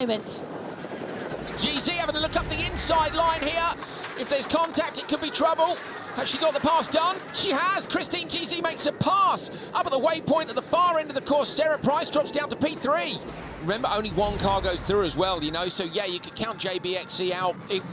Moments. GZ having a look up the inside line here. If there's contact, it could be trouble. Has she got the pass done? She has. Christine GZ makes a pass. Up at the waypoint at the far end of the course, Sarah Price drops down to P3. Remember, only one car goes through as well, you know, so yeah, you could count JBXC out if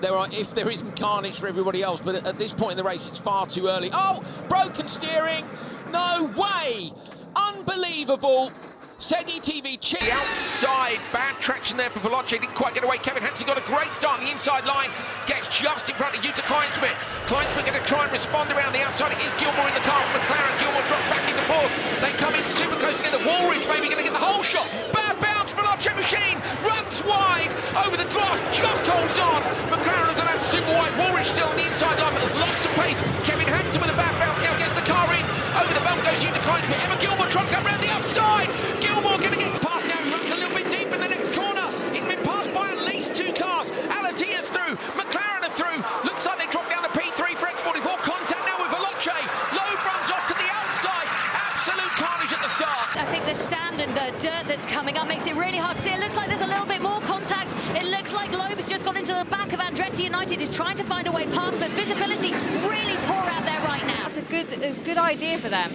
there isn't carnage for everybody else, but at this point in the race, it's far too early. Oh, broken steering. No way. Unbelievable. Segi TV chip. The outside, bad traction there for Veloce, didn't quite get away. Kevin Hansen got a great start on the inside line, gets just in front of Jutta Kleinsmith. Kleinsmith going to try and respond around the outside. It is Gilmore in the car from McLaren. Gilmore drops back into fourth. They come in super close together. Woolridge maybe going to get the whole shot. Bad bounce, Veloce machine runs wide over the grass, just holds on. McLaren have gone out super wide. Woolridge still on the inside line, but has lost some pace. Kevin Hansen with a bad bounce now gets the car in. Over the bump goes Jutta Kleinsmith. Emma Gilmore trying to come round the outside. Gilmore going to get past now. He runs a little bit deep in the next corner. He's been passed by at least two cars. Alatia's through. McLaren are through. Looks like they drop down to P3 for X44. Contact now with Veloce. Loeb runs off to the outside. Absolute carnage at the start. I think the sand and the dirt that's coming up makes it really hard to see. It looks like there's a little bit more contact. It looks like Loeb has just gone into the back of Andretti United. Is trying to find a way past, but visibility really poor out there right now. That's a good idea for them.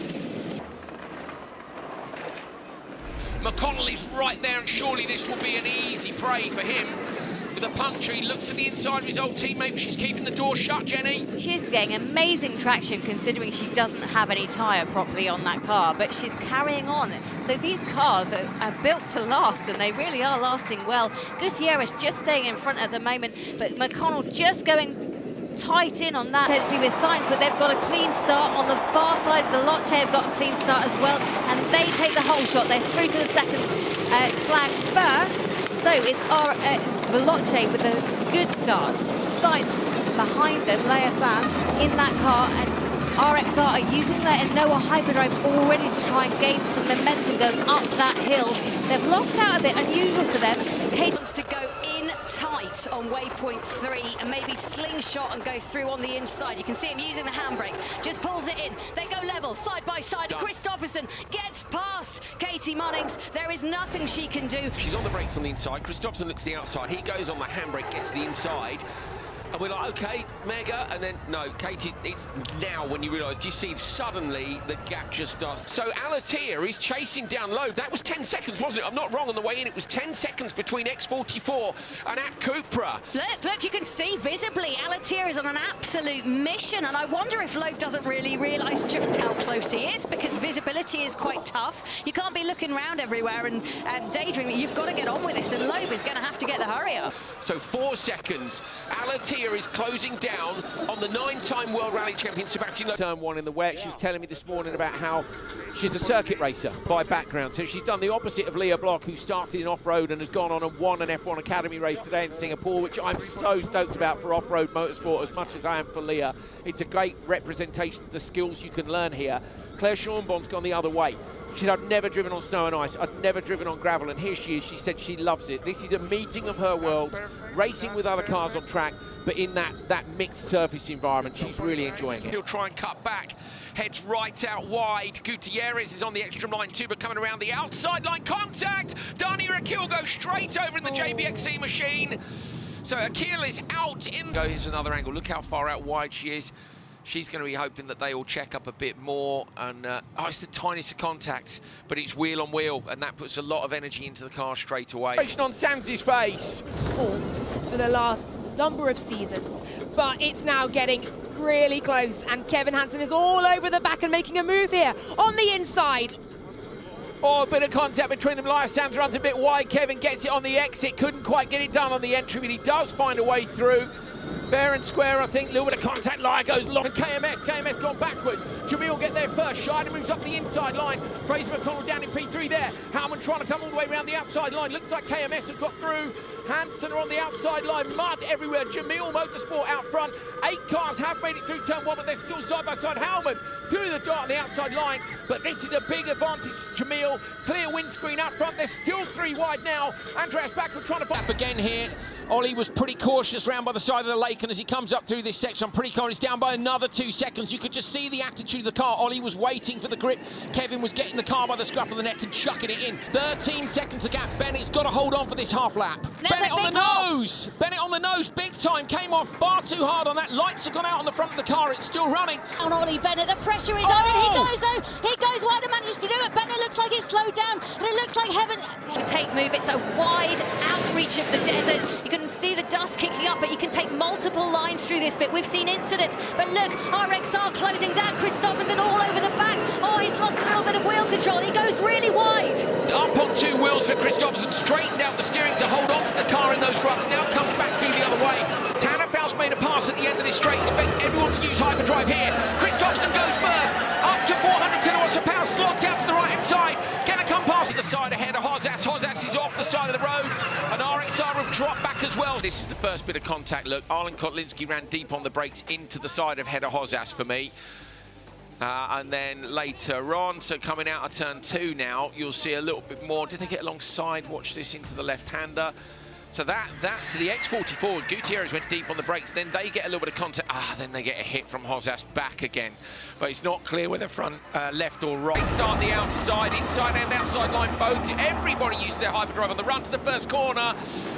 McConnell is right there, and surely this will be an easy prey for him. With a puncture, he looks to the inside of his old teammate. She's keeping the door shut, Jenny. She is getting amazing traction considering she doesn't have any tyre properly on that car, but she's carrying on. So these cars are built to last, and they really are lasting well. Gutierrez just staying in front at the moment, but McConnell just going tight in on that, potentially with Sainz, but they've got a clean start on the far side. Veloce have got a clean start as well, and they take the whole shot. They're through to the second flag first. So it's Veloce with a good start. Sainz behind them, Leia Sanz in that car, and RXR are using their Enoa hyperdrive already to try and gain some momentum going up that hill. They've lost out a bit, unusual for them. Kate wants to go in tight on waypoint 3 and maybe slingshot and go through on the inside. You can see him using the handbrake, just pulls it in. They go level, side by side. Christopherson gets past Katie Munnings. There is nothing she can do. She's on the brakes on the inside. Christopherson looks to the outside. He goes on the handbrake, gets to the inside. And we're like, okay, mega, and then, no, Katie, it's now when you realise, you see suddenly the gap just starts. So Alatia is chasing down Loeb. That was 10 seconds, wasn't it? I'm not wrong on the way in. It was 10 seconds between X44 and at Cupra. Look, you can see visibly Alatia is on an absolute mission, and I wonder if Loeb doesn't really realise just how close he is, because visibility is quite tough. You can't be looking around everywhere and daydreaming. You've got to get on with this, and Loeb is going to have to get the hurry up. So 4 seconds. Alatia is closing down on the 9-time World Rally Champion Sebastian Loeb. Turn 1 in the wet. She was telling me this morning about how she's a circuit racer by background. So she's done the opposite of Leah Block, who started in off-road and has gone on and won an F1 Academy race today in Singapore, which I'm so stoked about for off-road motorsport as much as I am for Leah. It's a great representation of the skills you can learn here. Claire Schaumbon's gone the other way. She said, I've never driven on snow and ice, I've never driven on gravel, and here she is. She said she loves it. This is a meeting of her worlds, racing with other cars on track, but in that mixed surface environment. She's really enjoying it. He'll try and cut back, heads right out wide. Gutierrez is on the extra line too, but coming around the outside line, contact! Dani Rakil goes straight over in the JBXC machine. So Akil is out in. Here's another angle, look how far out wide she is. She's going to be hoping that they all check up a bit more, and it's the tiniest of contacts, but it's wheel on wheel, and that puts a lot of energy into the car straight away. On Sanz's face. Sport for the last number of seasons, but it's now getting really close, and Kevin Hansen is all over the back and making a move here on the inside. Oh, a bit of contact between them. Leia Sanz runs a bit wide. Kevin gets it on the exit. Couldn't quite get it done on the entry, but he does find a way through. Fair and square, I think. A little bit of contact. Leia goes long. And KMS gone backwards. Jamil get there first. Scheider moves up the inside line. Fraser McConnell down in P3 there. Howman trying to come all the way around the outside line. Looks like KMS have got through. Hansen are on the outside line. Mud everywhere. Jamil Motorsport out front. 8 cars have made it through turn 1, but they're still side by side. Howman through the dart on the outside line, but this is a big advantage. Jamil, clear windscreen out front. There's still 3 wide now. Andreas Backward trying to up again here. Ollie was pretty cautious round by the side of the lake. shaken as he comes up through this section. I'm pretty confident he's down by another 2 seconds. You could just see the attitude of the car. Ollie was waiting for the grip. Kevin was getting the car by the scruff of the neck and chucking it in. 13 seconds to gap. Bennett's got to hold on for this half lap. Bennett on the nose. Bennett on the nose, big time. Came off far too hard on that. Lights have gone out on the front of the car. It's still running. On Ollie Bennett, the pressure is on, and he goes though. He goes wide and manages to do it. Bennett looks like he's slowed down, and it looks like heaven. Take move. It's a wide outreach of the desert. You can see the dust kicking up, but you can take multiple lines through this bit. We've seen incident, but look, RXR closing down. Christopherson all over the back. Oh, he's lost a little bit of wheel control. He goes really wide. Up on 2 wheels for Christopherson, straightened out the steering to hold on to the car in those ruts. Now comes back through the other way. Tanner Faust made a pass at the end of this straight. Expect everyone to use hyperdrive here. Christopherson goes first, up to 400 kilowatts of power, slots out to the right-hand side. Gonna come past the side ahead of Hozas. Hozas is off the side of the road, and RXR have dropped back as well. This is the first bit of contact. Look, Arlen Kotlinski ran deep on the brakes into the side of Hedda Hozas for me. And then later on, so coming out of turn 2 now, you'll see a little bit more. Did they get alongside? Watch this into the left-hander. So that's the X44. Gutierrez went deep on the brakes. Then they get a little bit of contact. Then they get a hit from Hozas back again. But it's not clear whether front, left or right. They start the outside, inside and outside line both. Everybody used their hyperdrive on the run to the first corner.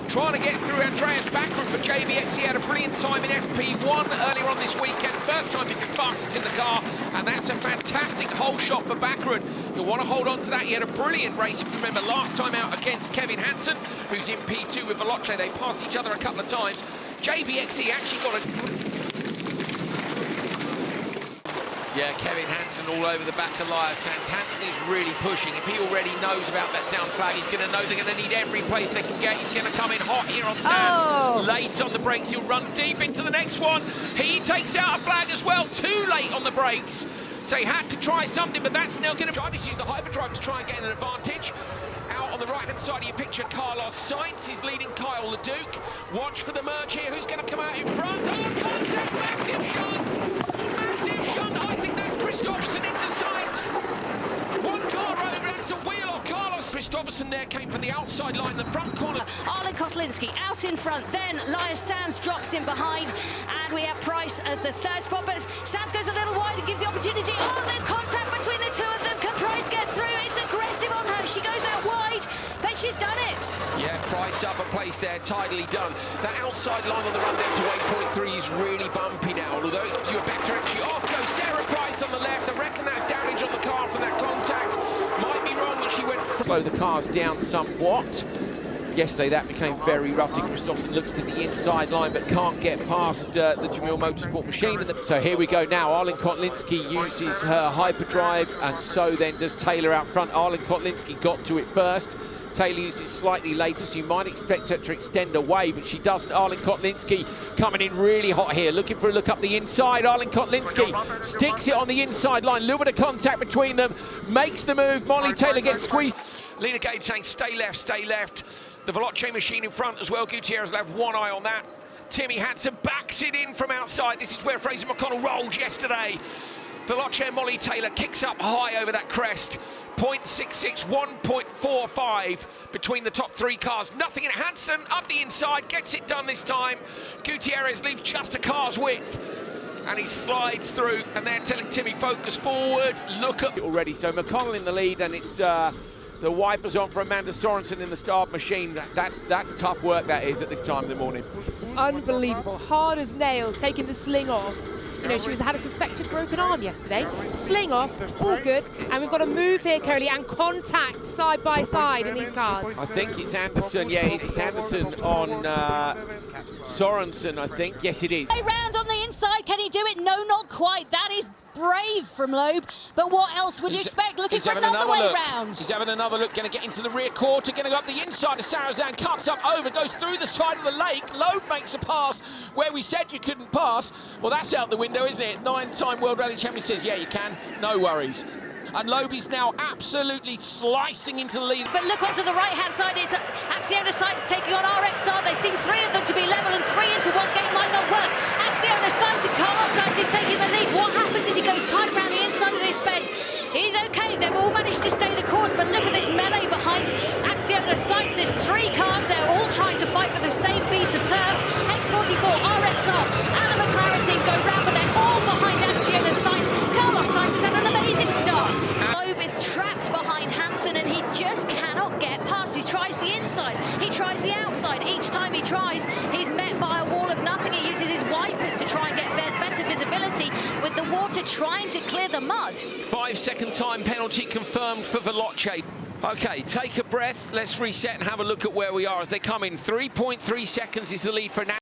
Trying to get through Andreas Backrud for JBX. He had a brilliant time in FP1 earlier on this weekend. First time he'd been fastest in the car. And that's a fantastic hole shot for Backrud. You'll want to hold on to that. He had a brilliant race, if you remember, last time out against Kevin Hansen, who's in P2 with Veloce. They passed each other a couple of times. JBXE actually got a... Yeah, Kevin Hansen all over the back of Elias Sands. Hansen is really pushing. If he already knows about that down flag, he's going to know they're going to need every place they can get. He's going to come in hot here on Sands. Late on the brakes, he'll run deep into the next one. He takes out a flag as well, too late on the brakes. So he had to try something, but that's now going to... He's used the hyperdrive to try and get an advantage. Out on the right-hand side of your picture, Carlos Sainz is leading Kyle Leduc. Watch for the merge here. Who's going to come out in front? Oh, contact! Massive shunt! Massive shunt! I think that's Christopherson into Sainz. One car over, that's a wheel of Carlos. Christopherson there came from the outside line, the front corner. Arlen Kotlinski out in front, then Elias Sands drops in behind, and we have Price as the third spot, but Sands goes a little wide and gives the opportunity. Oh, there's contact between the two of them. Can Price get through? It's aggressive on her. She goes out wide, but she's done it. Yeah, Price up a place there, tidily done. That outside line on the run down to waypoint 3 is really bumpy now, although it gives you a better entry. Off goes Sarah Price on the left. I reckon that's damage on the car from that contact. Might be wrong, but she went... Slow the cars down somewhat. Yesterday that became very rough. Christopherson looks to the inside line but can't get past the Jamil Motorsport machine. So here we go now. Arlen Kotlinski uses her hyperdrive, and so then does Taylor out front. Arlen Kotlinski got to it first. Taylor used it slightly later, so you might expect her to extend away, but she doesn't. Arlen Kotlinski coming in really hot here, looking for a look up the inside. Arlen Kotlinski sticks it on the inside line. A little bit of contact between them, makes the move. Molly Taylor gets squeezed. Lena Gage saying stay left, stay left. The Veloce machine in front as well. Gutierrez will have one eye on that. Timmy Hansen backs it in from outside. This is where Fraser McConnell rolled yesterday. Veloce and Molly Taylor kicks up high over that crest. 0.66, 1.45 between the top 3 cars. Nothing in Hansen, up the inside, gets it done this time. Gutierrez leaves just a car's width, and he slides through, and they're telling Timmy, focus forward, look up. Already, so McConnell in the lead, and it's the wipers on for Amanda Sorensen in the start machine. That's tough work, that is, at this time of the morning. Unbelievable, hard as nails, taking the sling off. You know, she had a suspected broken arm yesterday. Sling off, all good. And we've got a move here, Curly, and contact side by side in these cars. I think it's Anderson, yeah, it's Anderson on Sorensen, I think. Yes, it is. Round on the inside, can he do it? No, not quite. That is brave from Loeb, but what else would you expect? Looking for another way round. He's having another look, going to get into the rear quarter, going to go up the inside of Sarazan, cuts up over, goes through the side of the lake. Loeb makes a pass where we said you couldn't pass. Well, that's out the window, isn't it? 9-time World Rally Champion says, yeah, you can, no worries. And Loeb is now absolutely slicing into the lead. But look onto the right-hand side, it's Axiona Sights taking on RXR. They seem 3 of them to be level, and 3 into one game might not work. Axiona Sights and Carlos Sainz is taking the lead. What happens is he goes tight around the inside of this bend. He's okay, they've all managed to stay the course, but look at this melee behind Axiona Sights. There's 3 cars, they're all trying to fight for the same piece of turf. X44, RXR, time he tries, he's met by a wall of nothing. He uses his wipers to try and get better visibility with the water trying to clear the mud. 5-second time penalty confirmed for Veloce. Okay, take a breath. Let's reset and have a look at where we are as they come in. 3.3 seconds is the lead for now.